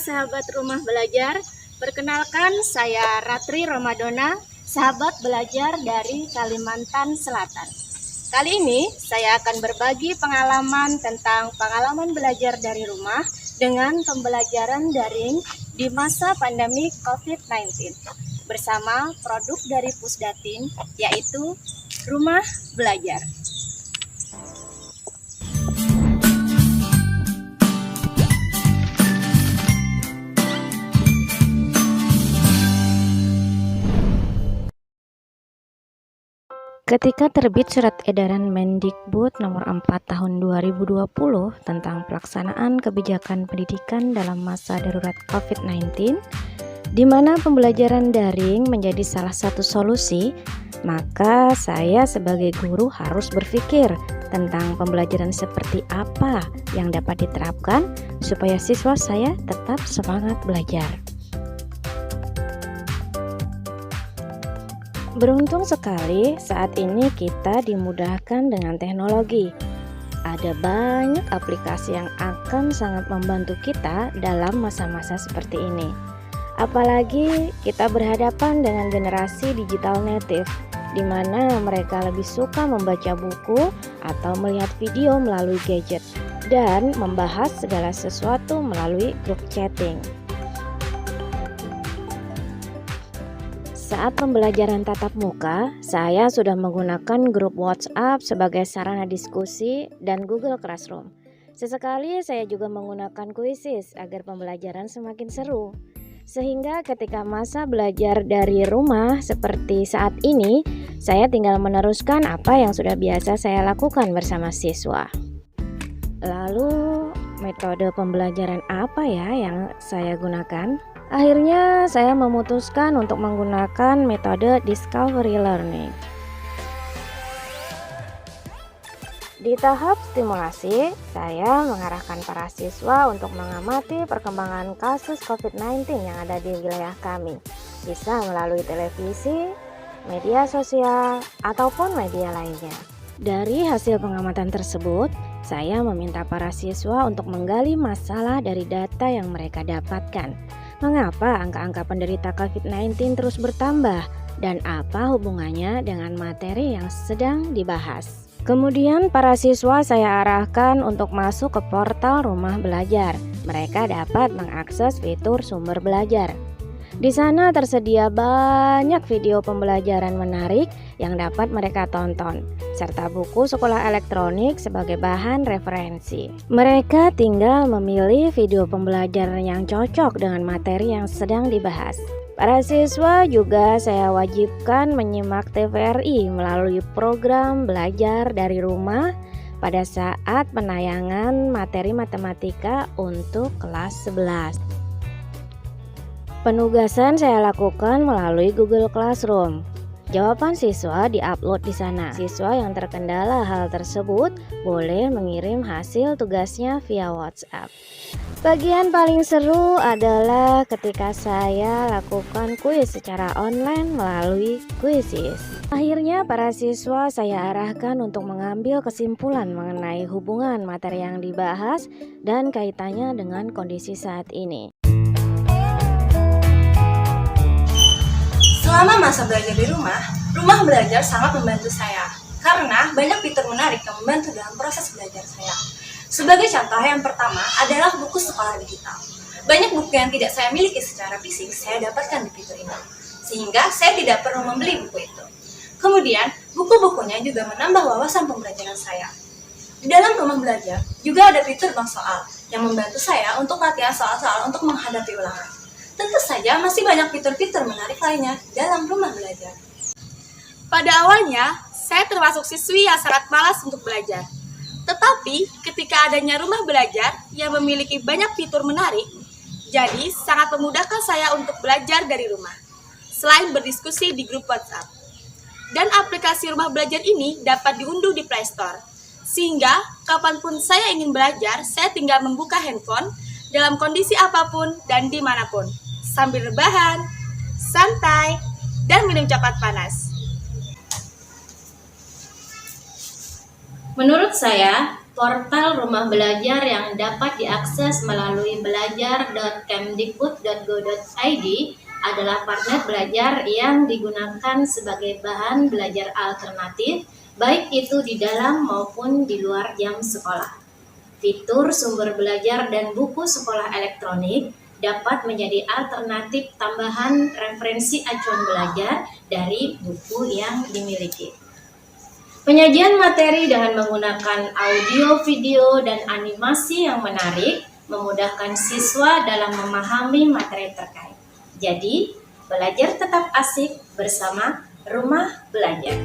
sahabat rumah belajar. Perkenalkan, saya Ratri Ramadona, sahabat belajar dari Kalimantan Selatan. Kali ini saya akan berbagi pengalaman tentang pengalaman belajar dari rumah dengan pembelajaran daring di masa pandemi COVID-19 bersama produk dari Pusdatin, yaitu Rumah Belajar. Ketika terbit Surat Edaran Mendikbud Nomor 4 Tahun 2020 tentang pelaksanaan kebijakan pendidikan dalam masa darurat COVID-19, di mana pembelajaran daring menjadi salah satu solusi, maka saya sebagai guru harus berpikir tentang pembelajaran seperti apa yang dapat diterapkan supaya siswa saya tetap semangat belajar. Beruntung sekali saat ini kita dimudahkan dengan teknologi. Ada banyak aplikasi yang akan sangat membantu kita dalam masa-masa seperti ini. Apalagi kita berhadapan dengan generasi digital native, di mana mereka lebih suka membaca buku atau melihat video melalui gadget, dan membahas segala sesuatu melalui grup chatting. Saat pembelajaran tatap muka, saya sudah menggunakan grup WhatsApp sebagai sarana diskusi dan Google Classroom. Sesekali saya juga menggunakan Quizzes agar pembelajaran semakin seru. Sehingga ketika masa belajar dari rumah seperti saat ini, saya tinggal meneruskan apa yang sudah biasa saya lakukan bersama siswa. Lalu, metode pembelajaran apa ya yang saya gunakan? Akhirnya saya memutuskan untuk menggunakan metode discovery learning. Di tahap stimulasi, saya mengarahkan para siswa untuk mengamati perkembangan kasus COVID-19 yang ada di wilayah kami, bisa melalui televisi, media sosial, ataupun media lainnya. Dari hasil pengamatan tersebut, saya meminta para siswa untuk menggali masalah dari data yang mereka dapatkan. Mengapa angka-angka penderita COVID-19 terus bertambah dan apa hubungannya dengan materi yang sedang dibahas? Kemudian para siswa saya arahkan untuk masuk ke portal Rumah Belajar. Mereka dapat mengakses fitur sumber belajar. Di sana tersedia banyak video pembelajaran menarik yang dapat mereka tonton, serta buku sekolah elektronik sebagai bahan referensi. Mereka tinggal memilih video pembelajaran yang cocok dengan materi yang sedang dibahas. Para siswa juga saya wajibkan menyimak TVRI melalui program belajar dari rumah pada saat penayangan materi matematika untuk kelas 11. Penugasan saya lakukan melalui Google Classroom. Jawaban siswa diupload di sana. Siswa yang terkendala hal tersebut boleh mengirim hasil tugasnya via WhatsApp. Bagian paling seru adalah ketika saya lakukan kuis secara online melalui Quizzes. Akhirnya para siswa saya arahkan untuk mengambil kesimpulan mengenai hubungan materi yang dibahas dan kaitannya dengan kondisi saat ini. Selama masa belajar di rumah, Rumah Belajar sangat membantu saya karena banyak fitur menarik yang membantu dalam proses belajar saya. Sebagai contoh, yang pertama adalah buku sekolah digital. Banyak buku yang tidak saya miliki secara fisik saya dapatkan di fitur ini, sehingga saya tidak perlu membeli buku itu. Kemudian, buku-bukunya juga menambah wawasan pembelajaran saya. Di dalam Rumah Belajar juga ada fitur bank soal yang membantu saya untuk latihan soal-soal untuk menghadapi ulangan. Tentu saja masih banyak fitur-fitur menarik lainnya dalam Rumah Belajar. Pada awalnya, saya termasuk siswi yang sangat malas untuk belajar. Tetapi, ketika adanya Rumah Belajar yang memiliki banyak fitur menarik, jadi sangat memudahkan saya untuk belajar dari rumah, selain berdiskusi di grup WhatsApp. Dan aplikasi Rumah Belajar ini dapat diunduh di Play Store, sehingga kapanpun saya ingin belajar, saya tinggal membuka handphone dalam kondisi apapun dan dimanapun, sambil rebahan, santai, dan minum coklat panas. Menurut saya, Portal rumah belajar yang dapat diakses melalui belajar.kemdikbud.go.id adalah partner belajar yang digunakan sebagai bahan belajar alternatif, baik itu di dalam maupun di luar jam sekolah. Fitur sumber belajar dan buku sekolah elektronik dapat menjadi alternatif tambahan referensi acuan belajar dari buku yang dimiliki. Penyajian materi dengan menggunakan audio, video, dan animasi yang menarik memudahkan siswa dalam memahami materi terkait. Jadi, belajar tetap asik bersama Rumah Belajar.